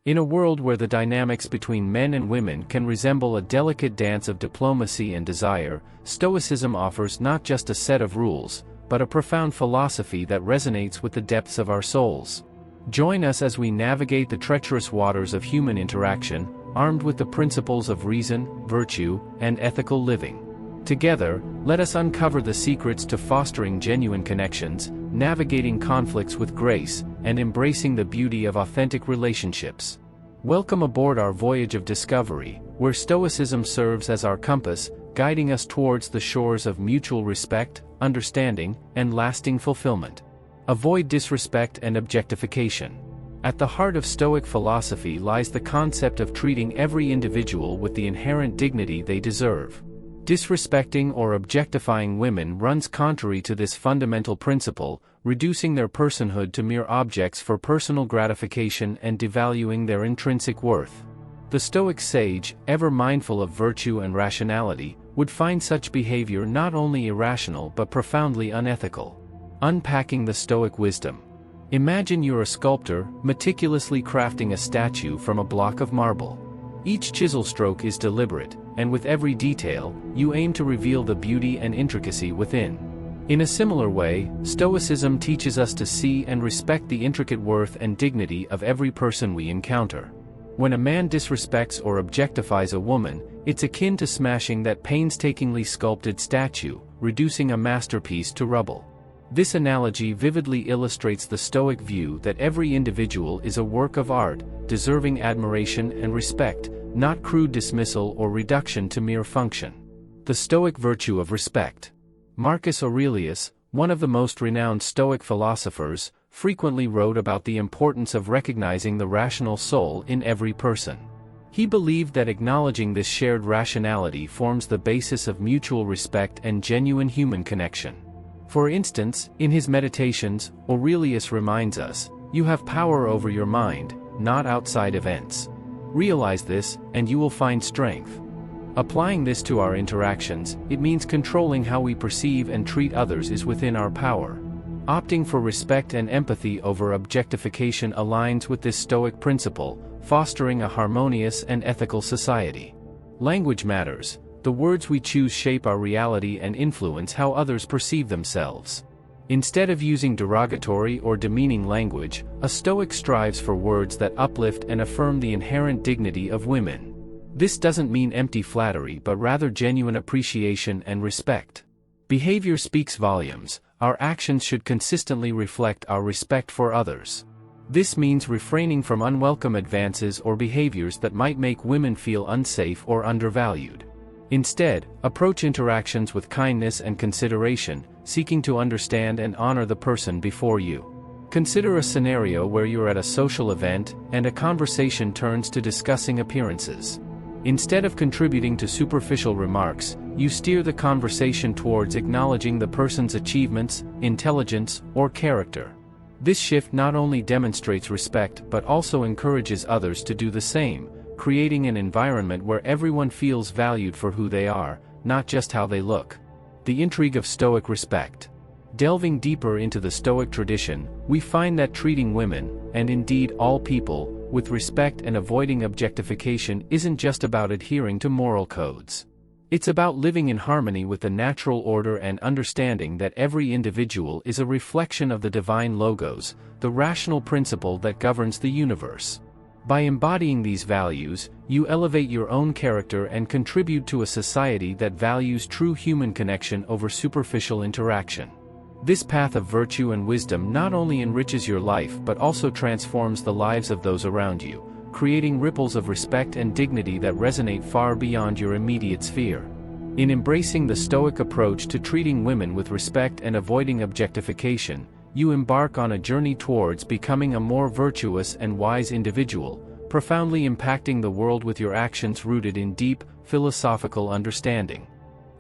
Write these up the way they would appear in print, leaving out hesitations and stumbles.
In a world where the dynamics between men and women can resemble a delicate dance of diplomacy and desire, Stoicism offers not just a set of rules, but a profound philosophy that resonates with the depths of our souls. Join us as we navigate the treacherous waters of human interaction, armed with the principles of reason, virtue, and ethical living. Together, let us uncover the secrets to fostering genuine connections, navigating conflicts with grace, and embracing the beauty of authentic relationships. Welcome aboard our voyage of discovery, where Stoicism serves as our compass, guiding us towards the shores of mutual respect, understanding, and lasting fulfillment. Avoid disrespect and objectification. At the heart of Stoic philosophy lies the concept of treating every individual with the inherent dignity they deserve. Disrespecting or objectifying women runs contrary to this fundamental principle, reducing their personhood to mere objects for personal gratification and devaluing their intrinsic worth. The Stoic sage, ever mindful of virtue and rationality, would find such behavior not only irrational but profoundly unethical. Unpacking the Stoic wisdom. Imagine you're a sculptor, meticulously crafting a statue from a block of marble. Each chisel stroke is deliberate, and with every detail, you aim to reveal the beauty and intricacy within. In a similar way, Stoicism teaches us to see and respect the intricate worth and dignity of every person we encounter. When a man disrespects or objectifies a woman, it's akin to smashing that painstakingly sculpted statue, reducing a masterpiece to rubble. This analogy vividly illustrates the Stoic view that every individual is a work of art, deserving admiration and respect, not crude dismissal or reduction to mere function. The Stoic virtue of respect. Marcus Aurelius, one of the most renowned Stoic philosophers, frequently wrote about the importance of recognizing the rational soul in every person. He believed that acknowledging this shared rationality forms the basis of mutual respect and genuine human connection. For instance, in his Meditations, Aurelius reminds us, "You have power over your mind, not outside events. Realize this, and you will find strength." Applying this to our interactions, it means controlling how we perceive and treat others is within our power. Opting for respect and empathy over objectification aligns with this Stoic principle, fostering a harmonious and ethical society. Language matters. The words we choose shape our reality and influence how others perceive themselves. Instead of using derogatory or demeaning language, a Stoic strives for words that uplift and affirm the inherent dignity of women. This doesn't mean empty flattery but rather genuine appreciation and respect. Behavior speaks volumes. Our actions should consistently reflect our respect for others. This means refraining from unwelcome advances or behaviors that might make women feel unsafe or undervalued. Instead, approach interactions with kindness and consideration, seeking to understand and honor the person before you. Consider a scenario where you're at a social event, and a conversation turns to discussing appearances. Instead of contributing to superficial remarks, you steer the conversation towards acknowledging the person's achievements, intelligence, or character. This shift not only demonstrates respect but also encourages others to do the same, creating an environment where everyone feels valued for who they are, not just how they look. The intrigue of Stoic respect. Delving deeper into the Stoic tradition, we find that treating women, and indeed all people, with respect and avoiding objectification isn't just about adhering to moral codes. It's about living in harmony with the natural order and understanding that every individual is a reflection of the divine logos, the rational principle that governs the universe. By embodying these values, you elevate your own character and contribute to a society that values true human connection over superficial interaction. This path of virtue and wisdom not only enriches your life but also transforms the lives of those around you, creating ripples of respect and dignity that resonate far beyond your immediate sphere. In embracing the Stoic approach to treating women with respect and avoiding objectification, you embark on a journey towards becoming a more virtuous and wise individual, profoundly impacting the world with your actions rooted in deep, philosophical understanding.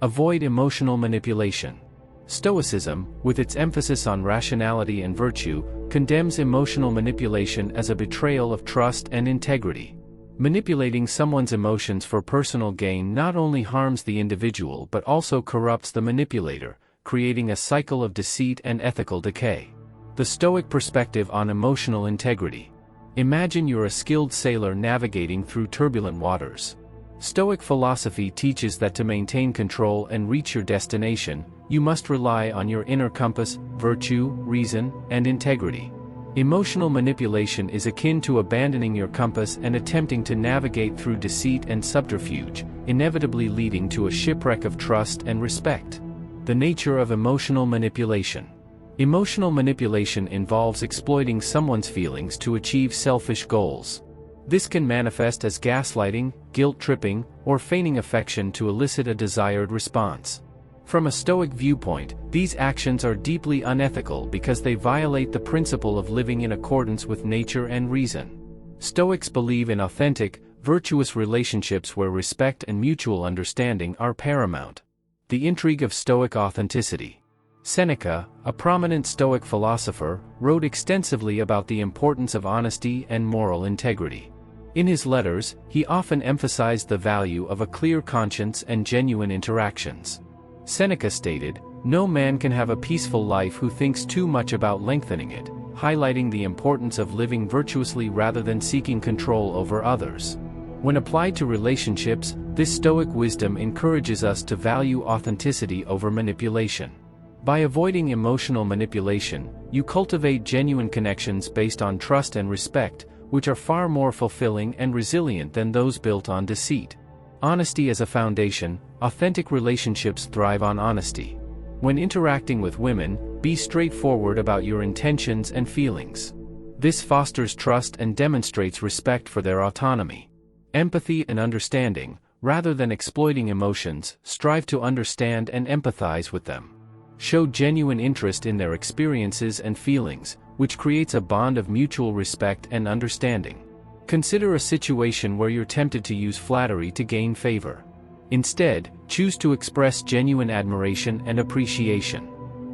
Avoid emotional manipulation. Stoicism, with its emphasis on rationality and virtue, condemns emotional manipulation as a betrayal of trust and integrity. Manipulating someone's emotions for personal gain not only harms the individual but also corrupts the manipulator, creating a cycle of deceit and ethical decay. The Stoic perspective on emotional integrity. Imagine you're a skilled sailor navigating through turbulent waters. Stoic philosophy teaches that to maintain control and reach your destination, you must rely on your inner compass, virtue, reason, and integrity. Emotional manipulation is akin to abandoning your compass and attempting to navigate through deceit and subterfuge, inevitably leading to a shipwreck of trust and respect. The nature of emotional manipulation. Emotional manipulation involves exploiting someone's feelings to achieve selfish goals. This can manifest as gaslighting, guilt-tripping, or feigning affection to elicit a desired response. From a Stoic viewpoint, these actions are deeply unethical because they violate the principle of living in accordance with nature and reason. Stoics believe in authentic, virtuous relationships where respect and mutual understanding are paramount. The intrigue of Stoic authenticity. Seneca, a prominent Stoic philosopher, wrote extensively about the importance of honesty and moral integrity. In his letters, he often emphasized the value of a clear conscience and genuine interactions. Seneca stated, "No man can have a peaceful life who thinks too much about lengthening it," highlighting the importance of living virtuously rather than seeking control over others. When applied to relationships, this Stoic wisdom encourages us to value authenticity over manipulation. By avoiding emotional manipulation, you cultivate genuine connections based on trust and respect, which are far more fulfilling and resilient than those built on deceit. Honesty as a foundation. Authentic relationships thrive on honesty. When interacting with women, be straightforward about your intentions and feelings. This fosters trust and demonstrates respect for their autonomy. Empathy and understanding. Rather than exploiting emotions, strive to understand and empathize with them. Show genuine interest in their experiences and feelings, which creates a bond of mutual respect and understanding. Consider a situation where you're tempted to use flattery to gain favor. Instead, choose to express genuine admiration and appreciation.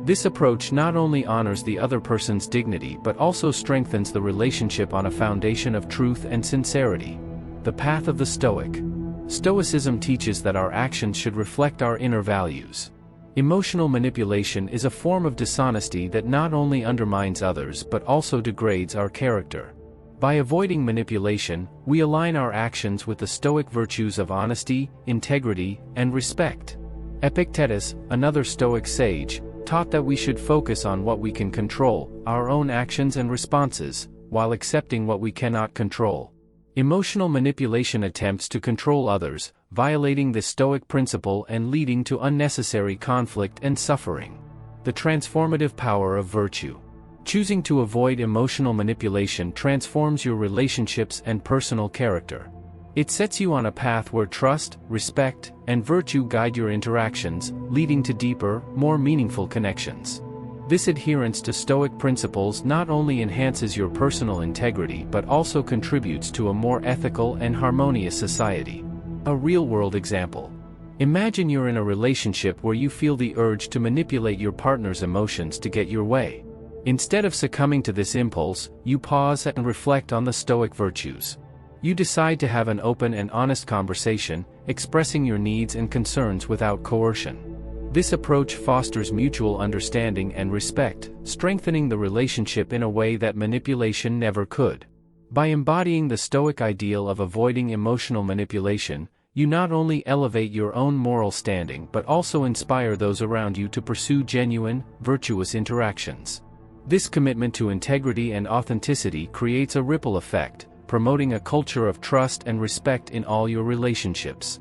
This approach not only honors the other person's dignity but also strengthens the relationship on a foundation of truth and sincerity. The path of the Stoic. Stoicism teaches that our actions should reflect our inner values. Emotional manipulation is a form of dishonesty that not only undermines others but also degrades our character. By avoiding manipulation, we align our actions with the Stoic virtues of honesty, integrity, and respect. Epictetus, another Stoic sage, taught that we should focus on what we can control, our own actions and responses, while accepting what we cannot control. Emotional manipulation attempts to control others, violating the Stoic principle and leading to unnecessary conflict and suffering. The transformative power of virtue. Choosing to avoid emotional manipulation transforms your relationships and personal character. It sets you on a path where trust, respect, and virtue guide your interactions, leading to deeper, more meaningful connections. This adherence to Stoic principles not only enhances your personal integrity but also contributes to a more ethical and harmonious society. A real-world example. Imagine you're in a relationship where you feel the urge to manipulate your partner's emotions to get your way. Instead of succumbing to this impulse, you pause and reflect on the Stoic virtues. You decide to have an open and honest conversation, expressing your needs and concerns without coercion. This approach fosters mutual understanding and respect, strengthening the relationship in a way that manipulation never could. By embodying the Stoic ideal of avoiding emotional manipulation, you not only elevate your own moral standing but also inspire those around you to pursue genuine, virtuous interactions. This commitment to integrity and authenticity creates a ripple effect, promoting a culture of trust and respect in all your relationships.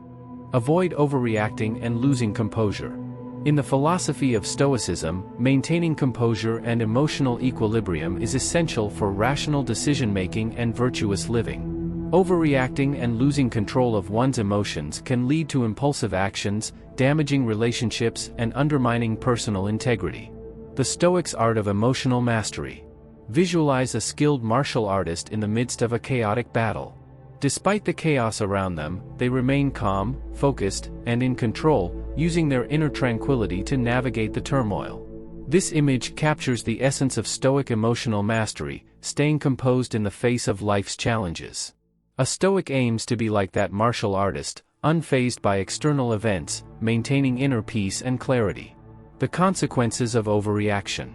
Avoid overreacting and losing composure. In the philosophy of Stoicism, maintaining composure and emotional equilibrium is essential for rational decision-making and virtuous living. Overreacting and losing control of one's emotions can lead to impulsive actions, damaging relationships and undermining personal integrity. The Stoics' art of emotional mastery. Visualize a skilled martial artist in the midst of a chaotic battle. Despite the chaos around them, they remain calm, focused, and in control, using their inner tranquility to navigate the turmoil. This image captures the essence of Stoic emotional mastery, staying composed in the face of life's challenges. A Stoic aims to be like that martial artist, unfazed by external events, maintaining inner peace and clarity. The consequences of overreaction.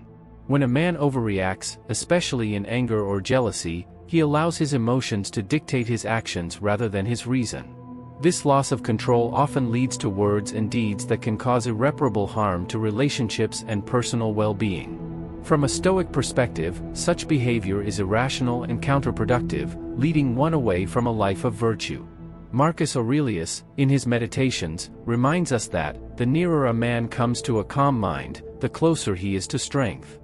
When a man overreacts, especially in anger or jealousy, He allows his emotions to dictate his actions rather than his reason. This loss of control often leads to words and deeds that can cause irreparable harm to relationships and personal well-being. From a Stoic perspective, such behavior is irrational and counterproductive, leading one away from a life of virtue. Marcus Aurelius, in his Meditations, reminds us that, the nearer a man comes to a calm mind, the closer he is to strength.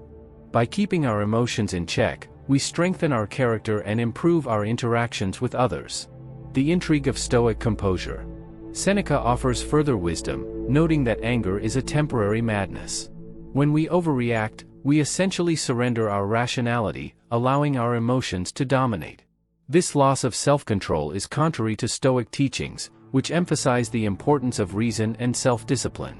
By keeping our emotions in check, we strengthen our character and improve our interactions with others. The intrigue of Stoic composure. Seneca offers further wisdom, noting that anger is a temporary madness. When we overreact, we essentially surrender our rationality, allowing our emotions to dominate. This loss of self-control is contrary to Stoic teachings, which emphasize the importance of reason and self-discipline.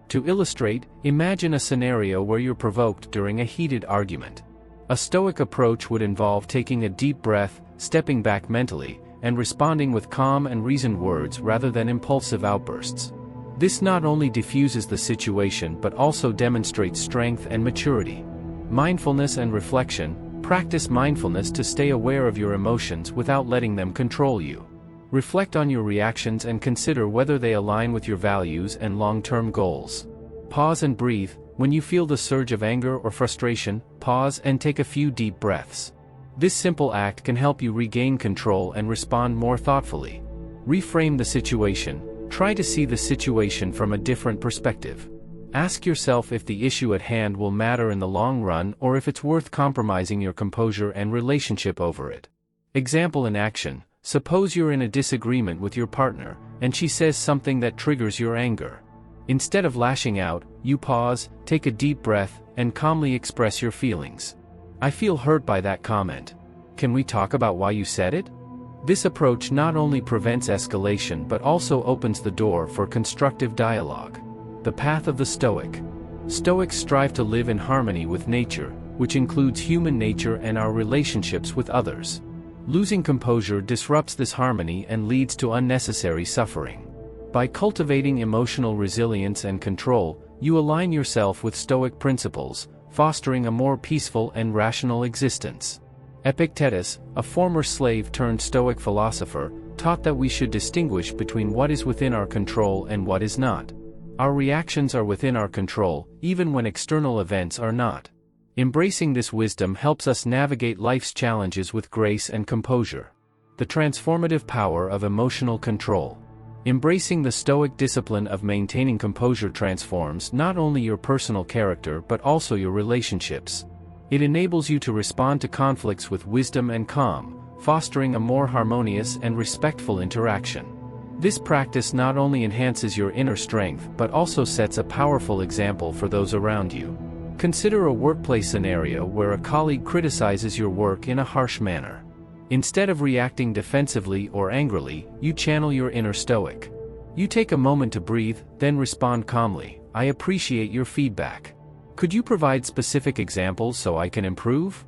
To illustrate, imagine a scenario where you're provoked during a heated argument. A Stoic approach would involve taking a deep breath, stepping back mentally, and responding with calm and reasoned words rather than impulsive outbursts. This not only diffuses the situation but also demonstrates strength and maturity. Mindfulness and reflection. Practice mindfulness to stay aware of your emotions without letting them control you. Reflect on your reactions and consider whether they align with your values and long-term goals. Pause and breathe. When you feel the surge of anger or frustration, pause and take a few deep breaths. This simple act can help you regain control and respond more thoughtfully. Reframe the situation. Try to see the situation from a different perspective. Ask yourself if the issue at hand will matter in the long run or if it's worth compromising your composure and relationship over it. Example in action. Suppose you're in a disagreement with your partner, and she says something that triggers your anger. Instead of lashing out, you pause, take a deep breath, and calmly express your feelings. I feel hurt by that comment. Can we talk about why you said it? This approach not only prevents escalation but also opens the door for constructive dialogue. The path of the Stoic. Stoics strive to live in harmony with nature, which includes human nature and our relationships with others. Losing composure disrupts this harmony and leads to unnecessary suffering. By cultivating emotional resilience and control, you align yourself with Stoic principles, fostering a more peaceful and rational existence. Epictetus, a former slave turned Stoic philosopher, taught that we should distinguish between what is within our control and what is not. Our reactions are within our control, even when external events are not. Embracing this wisdom helps us navigate life's challenges with grace and composure. The transformative power of emotional control. Embracing the Stoic discipline of maintaining composure transforms not only your personal character but also your relationships. It enables you to respond to conflicts with wisdom and calm, fostering a more harmonious and respectful interaction. This practice not only enhances your inner strength but also sets a powerful example for those around you. Consider a workplace scenario where a colleague criticizes your work in a harsh manner. Instead of reacting defensively or angrily, you channel your inner Stoic. You take a moment to breathe, then respond calmly. I appreciate your feedback. Could you provide specific examples so I can improve?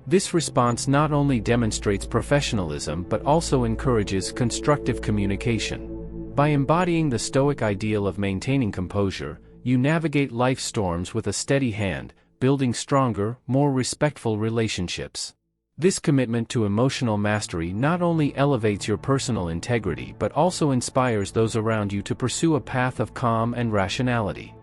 This response not only demonstrates professionalism but also encourages constructive communication. By embodying the Stoic ideal of maintaining composure, you navigate life's storms with a steady hand, building stronger, more respectful relationships. This commitment to emotional mastery not only elevates your personal integrity but also inspires those around you to pursue a path of calm and rationality.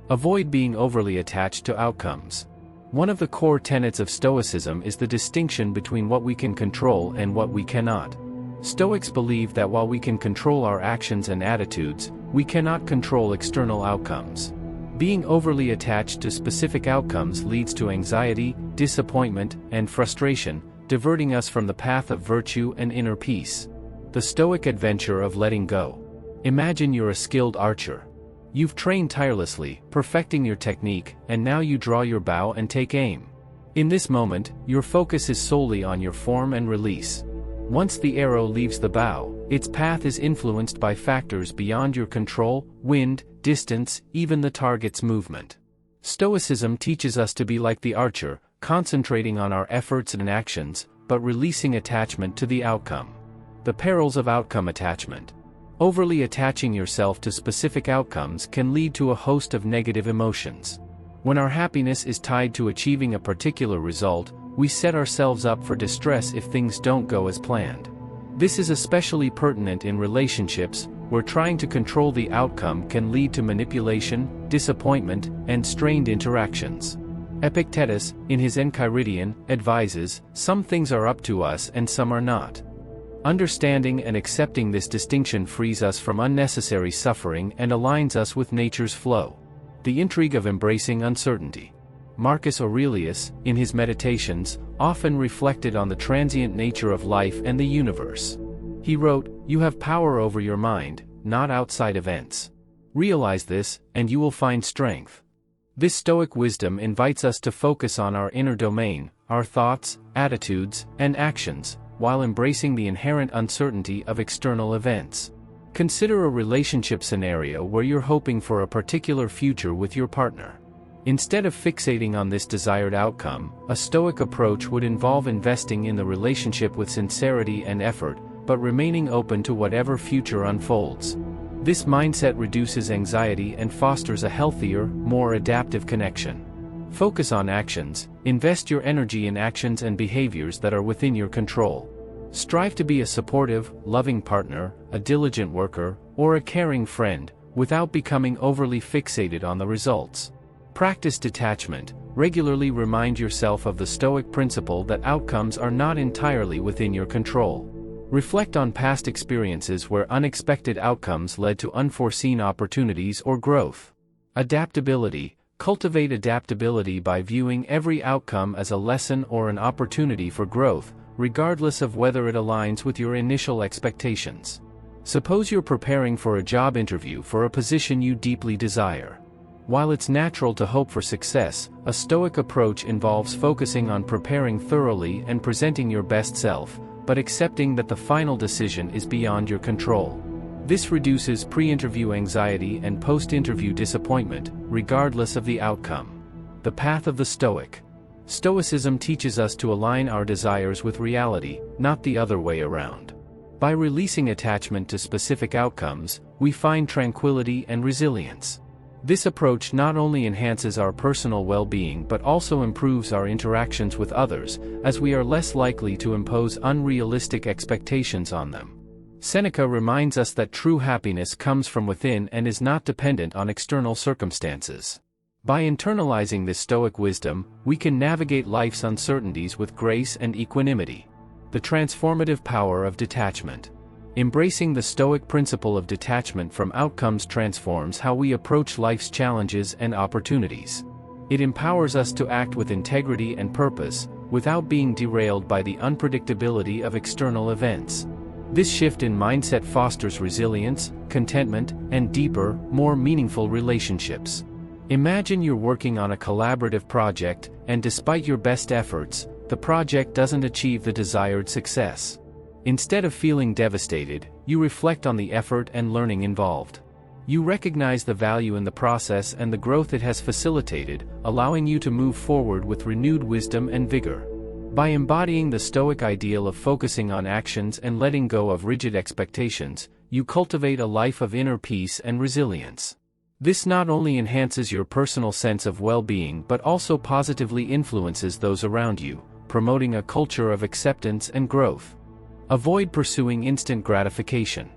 Avoid being overly attached to outcomes. One of the core tenets of Stoicism is the distinction between what we can control and what we cannot. Stoics believe that while we can control our actions and attitudes, we cannot control external outcomes. Being overly attached to specific outcomes leads to anxiety, disappointment, and frustration, diverting us from the path of virtue and inner peace. The Stoic adventure of letting go. Imagine you're a skilled archer. You've trained tirelessly, perfecting your technique, and now you draw your bow and take aim. In this moment, your focus is solely on your form and release. Once the arrow leaves the bow, its path is influenced by factors beyond your control: wind, distance, even the target's movement. Stoicism teaches us to be like the archer, concentrating on our efforts and actions, but releasing attachment to the outcome. The perils of outcome attachment. Overly attaching yourself to specific outcomes can lead to a host of negative emotions. When our happiness is tied to achieving a particular result, we set ourselves up for distress if things don't go as planned. This is especially pertinent in relationships, where trying to control the outcome can lead to manipulation, disappointment, and strained interactions. Epictetus, in his Enchiridion, advises, "Some things are up to us and some are not." Understanding and accepting this distinction frees us from unnecessary suffering and aligns us with nature's flow. The intrigue of embracing uncertainty. Marcus Aurelius, in his Meditations, often reflected on the transient nature of life and the universe. He wrote, "You have power over your mind, not outside events. Realize this, and you will find strength." This Stoic wisdom invites us to focus on our inner domain, our thoughts, attitudes, and actions, while embracing the inherent uncertainty of external events. Consider a relationship scenario where you're hoping for a particular future with your partner. Instead of fixating on this desired outcome, a Stoic approach would involve investing in the relationship with sincerity and effort, but remaining open to whatever future unfolds. This mindset reduces anxiety and fosters a healthier, more adaptive connection. Focus on actions. Invest your energy in actions and behaviors that are within your control. Strive to be a supportive, loving partner, a diligent worker, or a caring friend, without becoming overly fixated on the results. Practice detachment. Regularly remind yourself of the Stoic principle that outcomes are not entirely within your control. Reflect on past experiences where unexpected outcomes led to unforeseen opportunities or growth. Adaptability. Cultivate adaptability by viewing every outcome as a lesson or an opportunity for growth, regardless of whether it aligns with your initial expectations. Suppose you're preparing for a job interview for a position you deeply desire. While it's natural to hope for success, a Stoic approach involves focusing on preparing thoroughly and presenting your best self, but accepting that the final decision is beyond your control. This reduces pre-interview anxiety and post-interview disappointment, regardless of the outcome. The path of the Stoic. Stoicism teaches us to align our desires with reality, not the other way around. By releasing attachment to specific outcomes, we find tranquility and resilience. This approach not only enhances our personal well-being but also improves our interactions with others, as we are less likely to impose unrealistic expectations on them. Seneca reminds us that true happiness comes from within and is not dependent on external circumstances. By internalizing this Stoic wisdom, we can navigate life's uncertainties with grace and equanimity. The transformative power of detachment. Embracing the Stoic principle of detachment from outcomes transforms how we approach life's challenges and opportunities. It empowers us to act with integrity and purpose, without being derailed by the unpredictability of external events. This shift in mindset fosters resilience, contentment, and deeper, more meaningful relationships. Imagine you're working on a collaborative project, and despite your best efforts, the project doesn't achieve the desired success. Instead of feeling devastated, you reflect on the effort and learning involved. You recognize the value in the process and the growth it has facilitated, allowing you to move forward with renewed wisdom and vigor. By embodying the Stoic ideal of focusing on actions and letting go of rigid expectations, you cultivate a life of inner peace and resilience. This not only enhances your personal sense of well-being but also positively influences those around you, promoting a culture of acceptance and growth. Avoid pursuing instant gratification.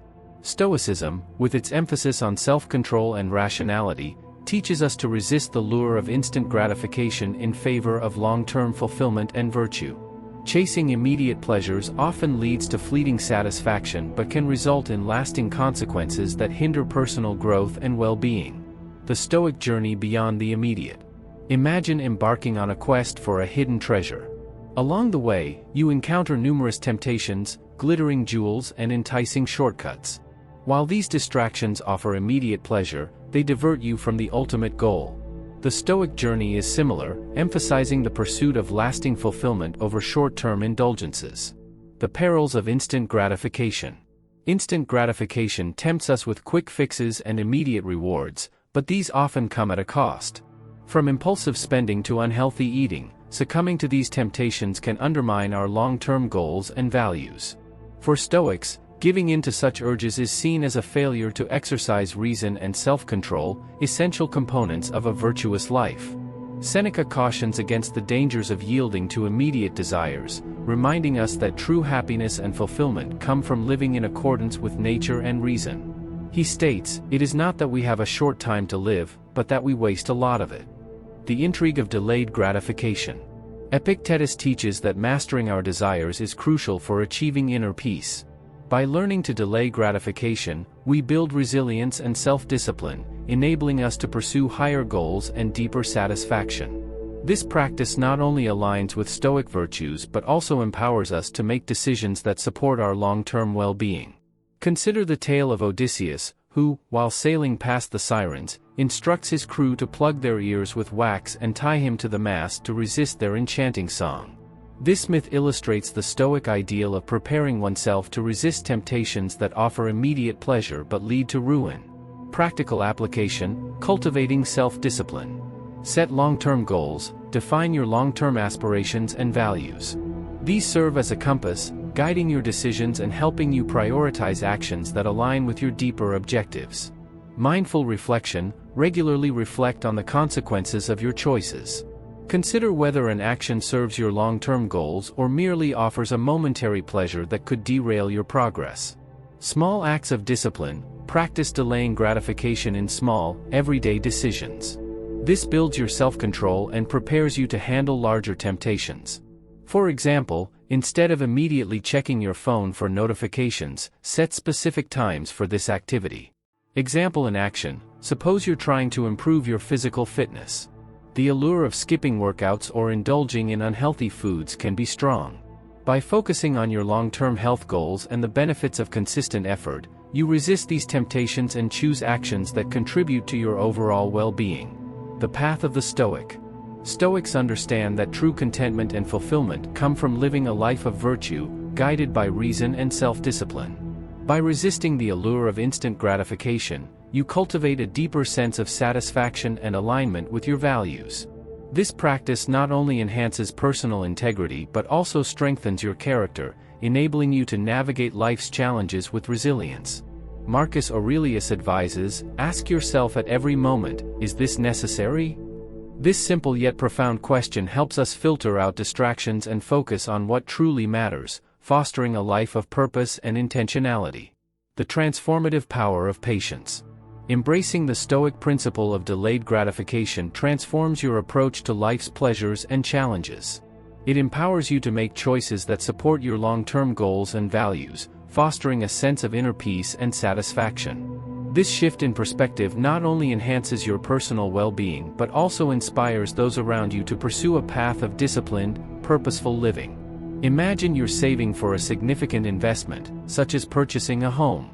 Stoicism, with its emphasis on self-control and rationality, teaches us to resist the lure of instant gratification in favor of long-term fulfillment and virtue. Chasing immediate pleasures often leads to fleeting satisfaction but can result in lasting consequences that hinder personal growth and well-being. The Stoic journey beyond the immediate. Imagine embarking on a quest for a hidden treasure. Along the way, you encounter numerous temptations, glittering jewels, and enticing shortcuts. While these distractions offer immediate pleasure, they divert you from the ultimate goal. The Stoic journey is similar, emphasizing the pursuit of lasting fulfillment over short-term indulgences. The perils of instant gratification. Instant gratification tempts us with quick fixes and immediate rewards, but these often come at a cost. From impulsive spending to unhealthy eating, succumbing to these temptations can undermine our long-term goals and values. For Stoics, giving in to such urges is seen as a failure to exercise reason and self-control, essential components of a virtuous life. Seneca cautions against the dangers of yielding to immediate desires, reminding us that true happiness and fulfillment come from living in accordance with nature and reason. He states, "It is not that we have a short time to live, but that we waste a lot of it." The intrigue of delayed gratification. Epictetus teaches that mastering our desires is crucial for achieving inner peace. By learning to delay gratification, we build resilience and self-discipline, enabling us to pursue higher goals and deeper satisfaction. This practice not only aligns with Stoic virtues but also empowers us to make decisions that support our long-term well-being. Consider the tale of Odysseus, who, while sailing past the Sirens, instructs his crew to plug their ears with wax and tie him to the mast to resist their enchanting song. This myth illustrates the Stoic ideal of preparing oneself to resist temptations that offer immediate pleasure but lead to ruin. Practical application: cultivating self-discipline. Set long-term goals, define your long-term aspirations and values. These serve as a compass, guiding your decisions and helping you prioritize actions that align with your deeper objectives. Mindful reflection: regularly reflect on the consequences of your choices. Consider whether an action serves your long-term goals or merely offers a momentary pleasure that could derail your progress. Small acts of discipline: practice delaying gratification in small, everyday decisions. This builds your self-control and prepares you to handle larger temptations. For example, instead of immediately checking your phone for notifications, set specific times for this activity. Example in action: suppose you're trying to improve your physical fitness. The allure of skipping workouts or indulging in unhealthy foods can be strong. By focusing on your long-term health goals and the benefits of consistent effort, you resist these temptations and choose actions that contribute to your overall well-being. The path of the Stoic. Stoics understand that true contentment and fulfillment come from living a life of virtue, guided by reason and self-discipline. By resisting the allure of instant gratification, you cultivate a deeper sense of satisfaction and alignment with your values. This practice not only enhances personal integrity but also strengthens your character, enabling you to navigate life's challenges with resilience. Marcus Aurelius advises, ask yourself at every moment, is this necessary? This simple yet profound question helps us filter out distractions and focus on what truly matters, fostering a life of purpose and intentionality. The transformative power of patience. Embracing the Stoic principle of delayed gratification transforms your approach to life's pleasures and challenges. It empowers you to make choices that support your long-term goals and values, fostering a sense of inner peace and satisfaction. This shift in perspective not only enhances your personal well-being but also inspires those around you to pursue a path of disciplined, purposeful living. Imagine you're saving for a significant investment, such as purchasing a home.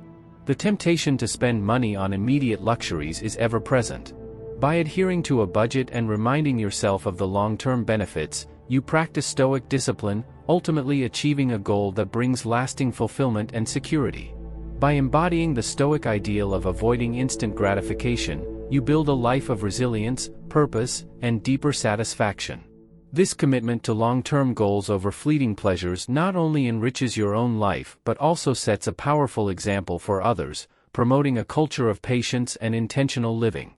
The temptation to spend money on immediate luxuries is ever present. By adhering to a budget and reminding yourself of the long-term benefits, you practice Stoic discipline, ultimately achieving a goal that brings lasting fulfillment and security. By embodying the Stoic ideal of avoiding instant gratification, you build a life of resilience, purpose, and deeper satisfaction. This commitment to long-term goals over fleeting pleasures not only enriches your own life but also sets a powerful example for others, promoting a culture of patience and intentional living.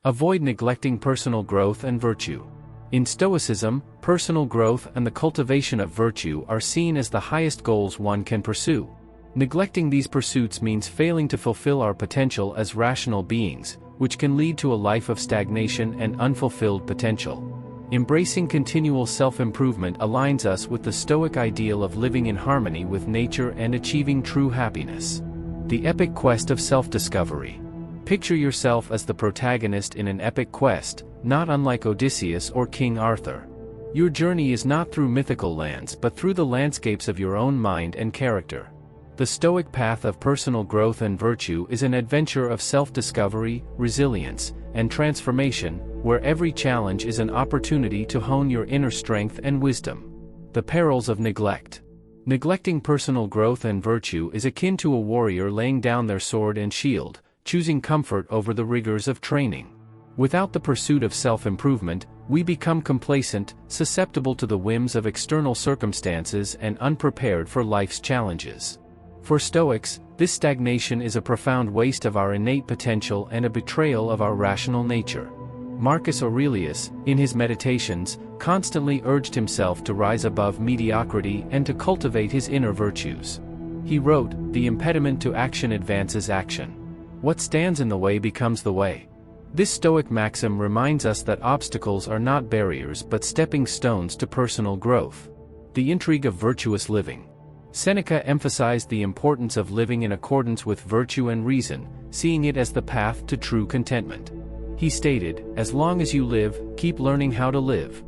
Avoid neglecting personal growth and virtue. In Stoicism, personal growth and the cultivation of virtue are seen as the highest goals one can pursue. Neglecting these pursuits means failing to fulfill our potential as rational beings, which can lead to a life of stagnation and unfulfilled potential. Embracing continual self-improvement aligns us with the Stoic ideal of living in harmony with nature and achieving true happiness. The epic quest of self-discovery. Picture yourself as the protagonist in an epic quest, not unlike Odysseus or King Arthur. Your journey is not through mythical lands but through the landscapes of your own mind and character. The Stoic path of personal growth and virtue is an adventure of self-discovery, resilience, and transformation, where every challenge is an opportunity to hone your inner strength and wisdom. The perils of neglect. Neglecting personal growth and virtue is akin to a warrior laying down their sword and shield, choosing comfort over the rigors of training. Without the pursuit of self-improvement, we become complacent, susceptible to the whims of external circumstances and unprepared for life's challenges. For Stoics, this stagnation is a profound waste of our innate potential and a betrayal of our rational nature. Marcus Aurelius, in his Meditations, constantly urged himself to rise above mediocrity and to cultivate his inner virtues. He wrote, "The impediment to action advances action. What stands in the way becomes the way." This Stoic maxim reminds us that obstacles are not barriers but stepping stones to personal growth. The intrigue of virtuous living. Seneca emphasized the importance of living in accordance with virtue and reason, seeing it as the path to true contentment. He stated, "As long as you live, keep learning how to live."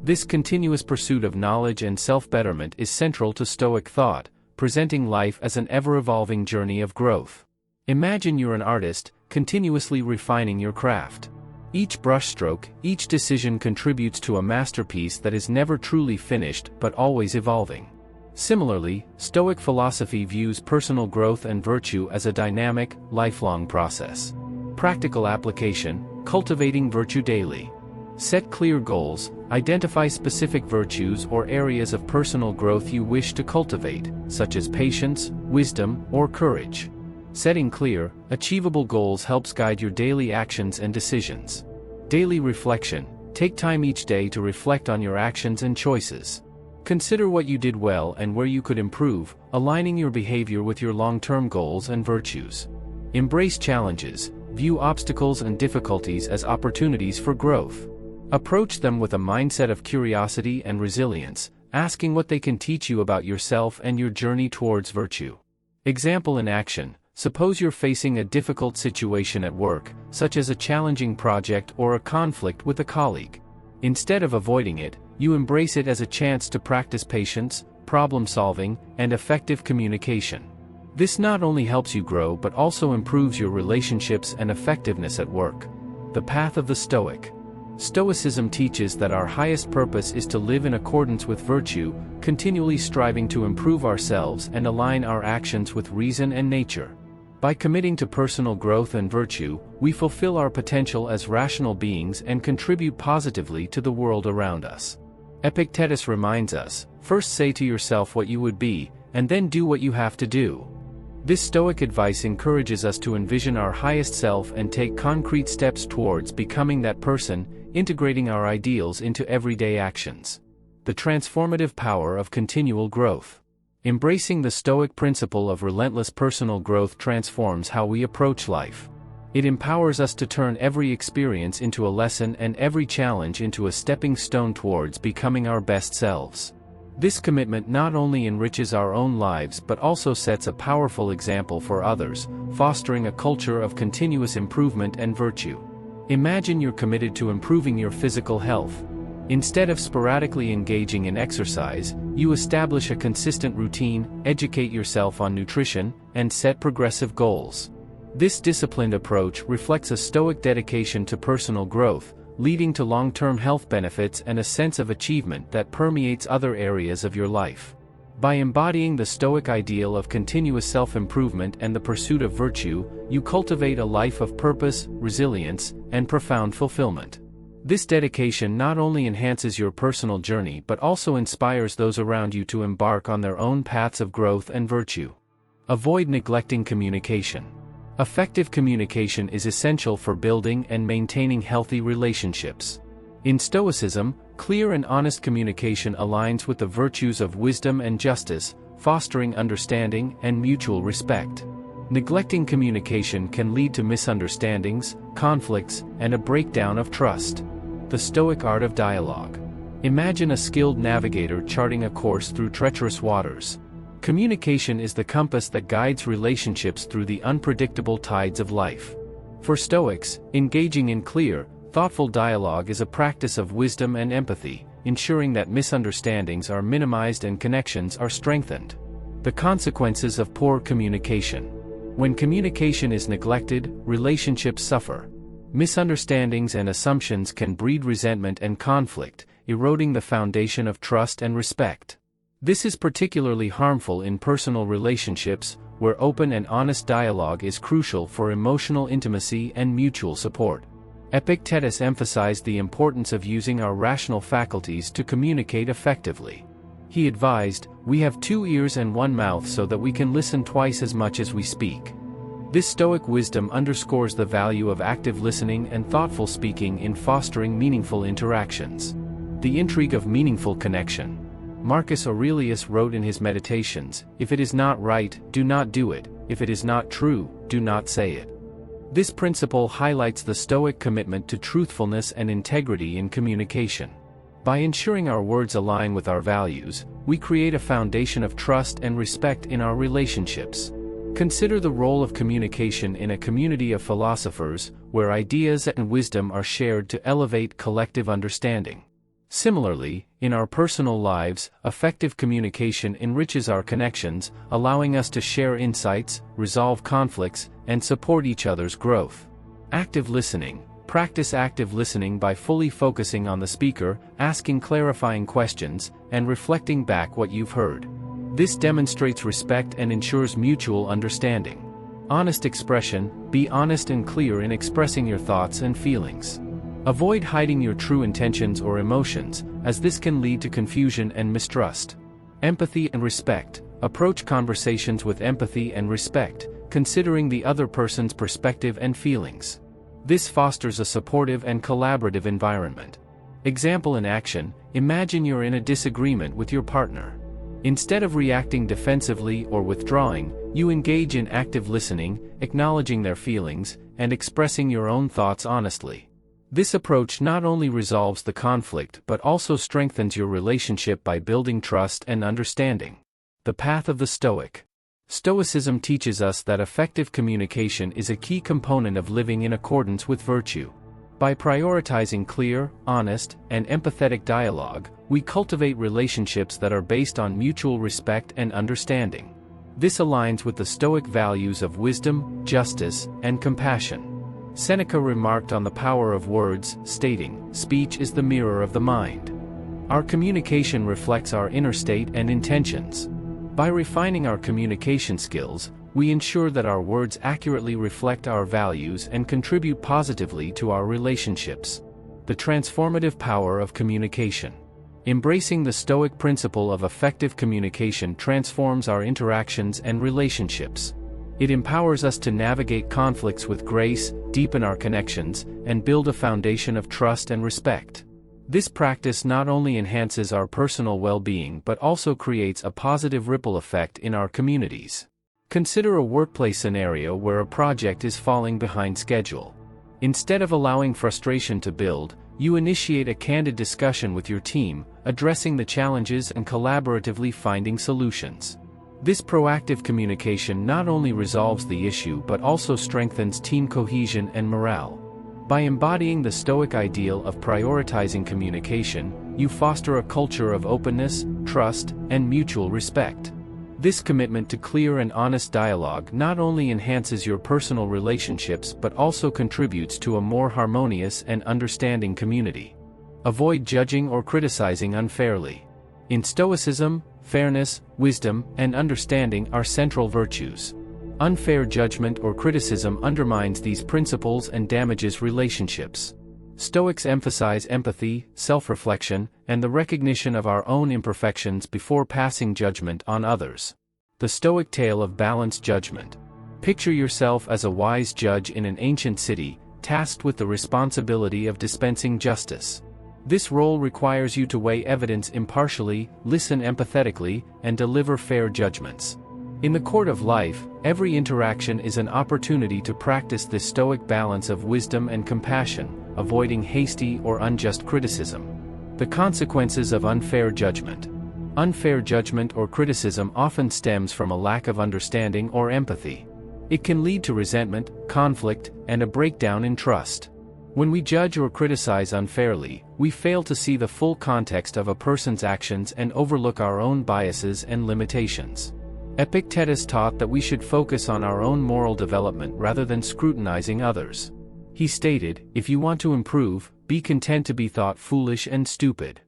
This continuous pursuit of knowledge and self-betterment is central to Stoic thought, presenting life as an ever-evolving journey of growth. Imagine you're an artist, continuously refining your craft. Each brushstroke, each decision contributes to a masterpiece that is never truly finished but always evolving. Similarly, Stoic philosophy views personal growth and virtue as a dynamic, lifelong process. Practical application: cultivating virtue daily. Set clear goals, identify specific virtues or areas of personal growth you wish to cultivate, such as patience, wisdom, or courage. Setting clear, achievable goals helps guide your daily actions and decisions. Daily reflection: take time each day to reflect on your actions and choices. Consider what you did well and where you could improve, aligning your behavior with your long-term goals and virtues. Embrace challenges, view obstacles and difficulties as opportunities for growth. Approach them with a mindset of curiosity and resilience, asking what they can teach you about yourself and your journey towards virtue. Example in action: suppose you're facing a difficult situation at work, such as a challenging project or a conflict with a colleague. Instead of avoiding it, you embrace it as a chance to practice patience, problem-solving, and effective communication. This not only helps you grow but also improves your relationships and effectiveness at work. The path of the Stoic. Stoicism teaches that our highest purpose is to live in accordance with virtue, continually striving to improve ourselves and align our actions with reason and nature. By committing to personal growth and virtue, we fulfill our potential as rational beings and contribute positively to the world around us. Epictetus reminds us, first say to yourself what you would be, and then do what you have to do. This Stoic advice encourages us to envision our highest self and take concrete steps towards becoming that person, integrating our ideals into everyday actions. The transformative power of continual growth. Embracing the Stoic principle of relentless personal growth transforms how we approach life. It empowers us to turn every experience into a lesson and every challenge into a stepping stone towards becoming our best selves. This commitment not only enriches our own lives but also sets a powerful example for others, fostering a culture of continuous improvement and virtue. Imagine you're committed to improving your physical health. Instead of sporadically engaging in exercise, you establish a consistent routine, educate yourself on nutrition, and set progressive goals. This disciplined approach reflects a Stoic dedication to personal growth, leading to long-term health benefits and a sense of achievement that permeates other areas of your life. By embodying the Stoic ideal of continuous self-improvement and the pursuit of virtue, you cultivate a life of purpose, resilience, and profound fulfillment. This dedication not only enhances your personal journey but also inspires those around you to embark on their own paths of growth and virtue. Avoid neglecting communication. Effective communication is essential for building and maintaining healthy relationships. In Stoicism, clear and honest communication aligns with the virtues of wisdom and justice, fostering understanding and mutual respect. Neglecting communication can lead to misunderstandings, conflicts, and a breakdown of trust. The Stoic art of dialogue. Imagine a skilled navigator charting a course through treacherous waters. Communication is the compass that guides relationships through the unpredictable tides of life. For Stoics, engaging in clear, thoughtful dialogue is a practice of wisdom and empathy, ensuring that misunderstandings are minimized and connections are strengthened. The consequences of poor communication. When communication is neglected, relationships suffer. Misunderstandings and assumptions can breed resentment and conflict, eroding the foundation of trust and respect. This is particularly harmful in personal relationships, where open and honest dialogue is crucial for emotional intimacy and mutual support. Epictetus emphasized the importance of using our rational faculties to communicate effectively. He advised, "We have 2 ears and 1 mouth so that we can listen twice as much as we speak." This Stoic wisdom underscores the value of active listening and thoughtful speaking in fostering meaningful interactions. The intrigue of meaningful connection. Marcus Aurelius wrote in his Meditations, "If it is not right, do not do it, if it is not true, do not say it." This principle highlights the Stoic commitment to truthfulness and integrity in communication. By ensuring our words align with our values, we create a foundation of trust and respect in our relationships. Consider the role of communication in a community of philosophers, where ideas and wisdom are shared to elevate collective understanding. Similarly, in our personal lives, effective communication enriches our connections, allowing us to share insights, resolve conflicts, and support each other's growth. Active listening. Practice active listening by fully focusing on the speaker, asking clarifying questions, and reflecting back what you've heard. This demonstrates respect and ensures mutual understanding. Honest expression. Be honest and clear in expressing your thoughts and feelings. Avoid hiding your true intentions or emotions, as this can lead to confusion and mistrust. Empathy and respect. Approach conversations with empathy and respect, considering the other person's perspective and feelings. This fosters a supportive and collaborative environment. Example in action. Imagine you're in a disagreement with your partner. Instead of reacting defensively or withdrawing, you engage in active listening, acknowledging their feelings, and expressing your own thoughts honestly. This approach not only resolves the conflict but also strengthens your relationship by building trust and understanding. The path of the Stoic. Stoicism teaches us that effective communication is a key component of living in accordance with virtue. By prioritizing clear, honest, and empathetic dialogue, we cultivate relationships that are based on mutual respect and understanding. This aligns with the Stoic values of wisdom, justice, and compassion. Seneca remarked on the power of words, stating, "Speech is the mirror of the mind." Our communication reflects our inner state and intentions. By refining our communication skills, we ensure that our words accurately reflect our values and contribute positively to our relationships. The transformative power of communication. Embracing the Stoic principle of effective communication transforms our interactions and relationships. It empowers us to navigate conflicts with grace, deepen our connections, and build a foundation of trust and respect. This practice not only enhances our personal well-being but also creates a positive ripple effect in our communities. Consider a workplace scenario where a project is falling behind schedule. Instead of allowing frustration to build, you initiate a candid discussion with your team, addressing the challenges and collaboratively finding solutions. This proactive communication not only resolves the issue but also strengthens team cohesion and morale. By embodying the Stoic ideal of prioritizing communication, you foster a culture of openness, trust, and mutual respect. This commitment to clear and honest dialogue not only enhances your personal relationships but also contributes to a more harmonious and understanding community. Avoid judging or criticizing unfairly. In Stoicism, fairness, wisdom, and understanding are central virtues. Unfair judgment or criticism undermines these principles and damages relationships. Stoics emphasize empathy, self-reflection, and the recognition of our own imperfections before passing judgment on others. The Stoic tale of balanced judgment. Picture yourself as a wise judge in an ancient city, tasked with the responsibility of dispensing justice. This role requires you to weigh evidence impartially, listen empathetically, and deliver fair judgments. In the court of life, every interaction is an opportunity to practice this Stoic balance of wisdom and compassion, avoiding hasty or unjust criticism. The consequences of unfair judgment. Unfair judgment or criticism often stems from a lack of understanding or empathy. It can lead to resentment, conflict, and a breakdown in trust. When we judge or criticize unfairly, we fail to see the full context of a person's actions and overlook our own biases and limitations. Epictetus taught that we should focus on our own moral development rather than scrutinizing others. He stated, "If you want to improve, be content to be thought foolish and stupid."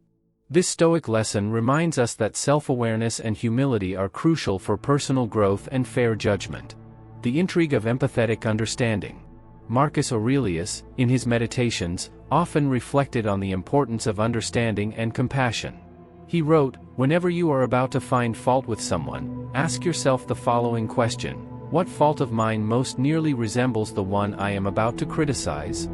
This Stoic lesson reminds us that self-awareness and humility are crucial for personal growth and fair judgment. The intrigue of empathetic understanding. Marcus Aurelius, in his Meditations, often reflected on the importance of understanding and compassion. He wrote, "Whenever you are about to find fault with someone, ask yourself the following question: What fault of mine most nearly resembles the one I am about to criticize?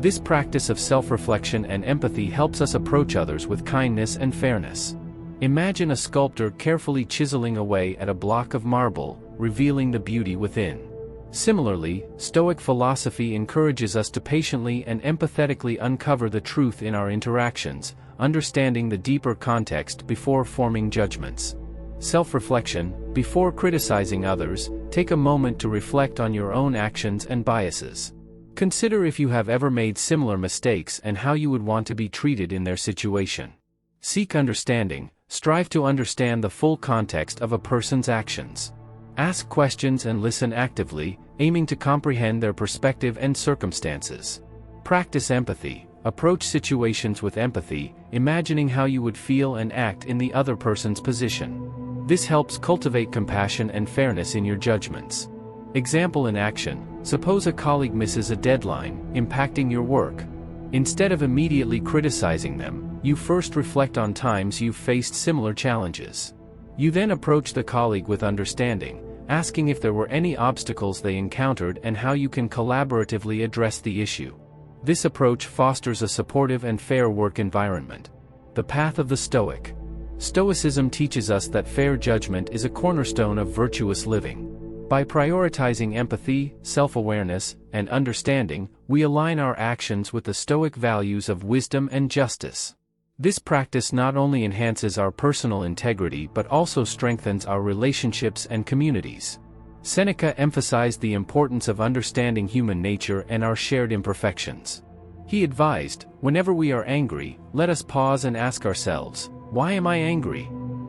This practice of self-reflection and empathy helps us approach others with kindness and fairness. Imagine a sculptor carefully chiseling away at a block of marble, revealing the beauty within. Similarly, Stoic philosophy encourages us to patiently and empathetically uncover the truth in our interactions, understanding the deeper context before forming judgments. Self-reflection: before criticizing others, take a moment to reflect on your own actions and biases. Consider if you have ever made similar mistakes and how you would want to be treated in their situation. Seek understanding: strive to understand the full context of a person's actions. Ask questions and listen actively, aiming to comprehend their perspective and circumstances. Practice empathy: approach situations with empathy, imagining how you would feel and act in the other person's position. This helps cultivate compassion and fairness in your judgments. Example in action: suppose a colleague misses a deadline, impacting your work. Instead of immediately criticizing them, you first reflect on times you've faced similar challenges. You then approach the colleague with understanding, asking if there were any obstacles they encountered and how you can collaboratively address the issue. This approach fosters a supportive and fair work environment. The path of the Stoic. Stoicism teaches us that fair judgment is a cornerstone of virtuous living. By prioritizing empathy, self-awareness, and understanding, we align our actions with the Stoic values of wisdom and justice. This practice not only enhances our personal integrity but also strengthens our relationships and communities. Seneca emphasized the importance of understanding human nature and our shared imperfections. He advised, whenever we are angry, let us pause and ask ourselves, why am I angry?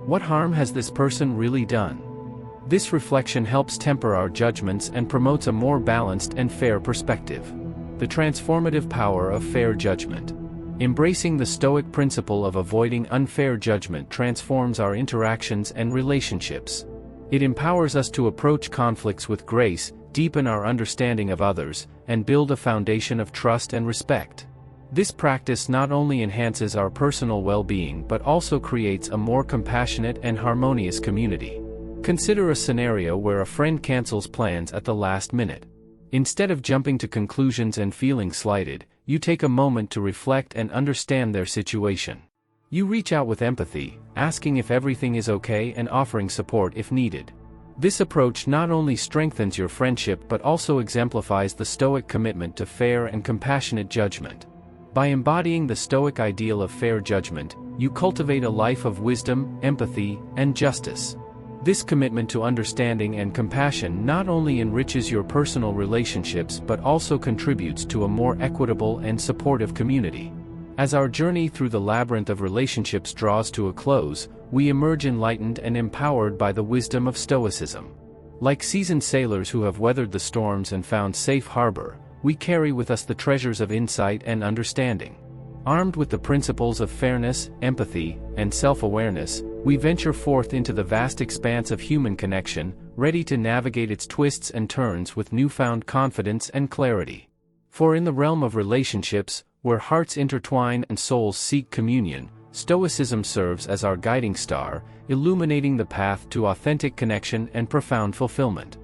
What harm has this person really done? This reflection helps temper our judgments and promotes a more balanced and fair perspective. The transformative power of fair judgment. Embracing the Stoic principle of avoiding unfair judgment transforms our interactions and relationships. It empowers us to approach conflicts with grace, deepen our understanding of others, and build a foundation of trust and respect. This practice not only enhances our personal well-being but also creates a more compassionate and harmonious community. Consider a scenario where a friend cancels plans at the last minute. Instead of jumping to conclusions and feeling slighted, you take a moment to reflect and understand their situation. You reach out with empathy, asking if everything is okay and offering support if needed. This approach not only strengthens your friendship but also exemplifies the Stoic commitment to fair and compassionate judgment. By embodying the Stoic ideal of fair judgment, you cultivate a life of wisdom, empathy, and justice. This commitment to understanding and compassion not only enriches your personal relationships but also contributes to a more equitable and supportive community. As our journey through the labyrinth of relationships draws to a close, we emerge enlightened and empowered by the wisdom of Stoicism. Like seasoned sailors who have weathered the storms and found safe harbor, we carry with us the treasures of insight and understanding. Armed with the principles of fairness, empathy, and self-awareness, we venture forth into the vast expanse of human connection, ready to navigate its twists and turns with newfound confidence and clarity. For in the realm of relationships, where hearts intertwine and souls seek communion, Stoicism serves as our guiding star, illuminating the path to authentic connection and profound fulfillment.